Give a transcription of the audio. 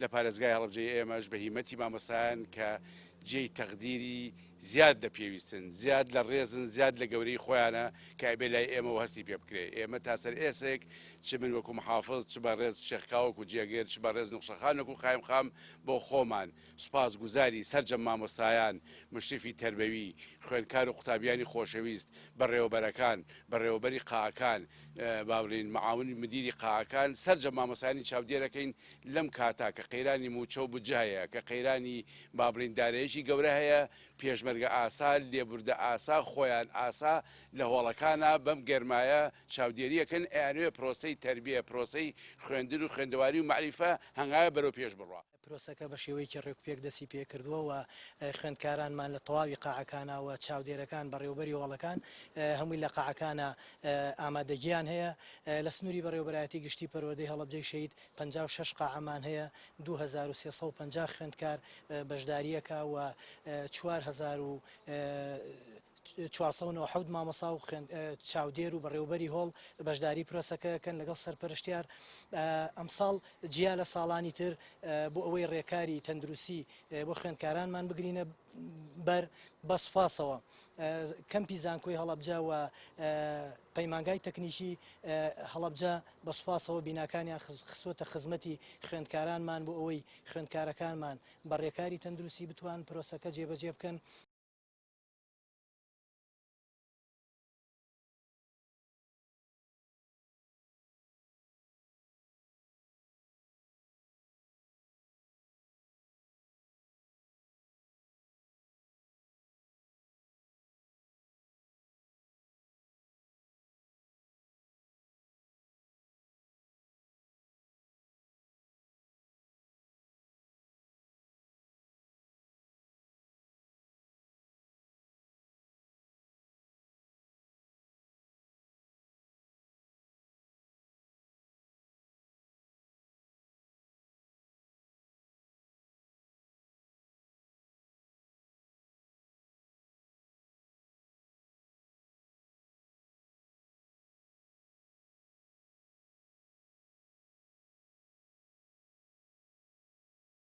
لە پارێزگای هەڵبجەی ئێمەش بە هیمەتی مامۆسایان کە جێی تەقدیری زیاد دەپێویستن، زیاد لە ڕێزن، زیاد لە گەورەی خۆیانە کە ئەبێ لای ئێمە و هەستی پێ بکرێ. ئێمە تاسەر ئێسێک چ من وەکو محافظ، چ بە ڕێز شێخکاوەک و جێگێر، چ بە ڕێز نوقشەخانێک و قایم خام بۆ خۆمان سوپاس گوزاری سەرجەم مامۆسایان، مشرفی تەربەوی، خوێندکار و قوتابیانی خۆشەویست، بەڕێوەبەرەکان، بەڕێوەبەری قاکان، باڵین معاونی مدیری قاکان، سەرجەم مامۆسایانی چاودێرەکەین لەم کاتا کە قەیرانی موچە و بجایە، کە قەیرانی بابڵین دارەیەکی گەورە هەیە، پێشمەرگە ئاسا، لێبوردە ئاسا، خۆیان ئاسا لە هۆڵەکانە بەم گەرمایە چاودێریەکەن ئەیانوێ پرۆسەی تەربیە، پرۆسەی خوێندن و خوێندەواری و معریفە هەنگایە بەرەو پێش بڕوا. پرۆسەکە بە شێوەیەکی ڕێکوپێک دەستی پێ کردووە و خوێندکارانمان لە تەواوی قاعەکانەوە چاودێرەکان بەڕێوەبەری هۆڵەکان هەمووی لە قاعەکانە ئامادەگیان هەیە. لە سنووری بەڕێوەبەرایەتی گشتی پەروەردەی هەڵەبجەی شەید 56 قاعەمان هەیە، 2350 خوێندکار بەشداریەکە و 4497 مامۆسا و چاودێر و بەڕێوەبەری هۆڵ بەشداری پرۆسەکەکەن لەگەڵ سەرپەرشتیار. ئەمساڵ جیا لە ساڵانی تر بۆ ئەوەی ڕێکاری تەندروستی بۆ خوێندکارانمان بگرینە بەر بە سوپاسەوە کەمپی زانکۆی هەڵەبجە و پەیمانگای تەکنیکی هەڵەبجە بە سوپاسەوە بیناکانیان خستوەتە خزمەتی خوێندکارانمان بۆ ئەوەی خوێندکارەکانمان بە ڕێکاری تەندروستی بتوان پرۆسەکە جێبەجێ بکەن.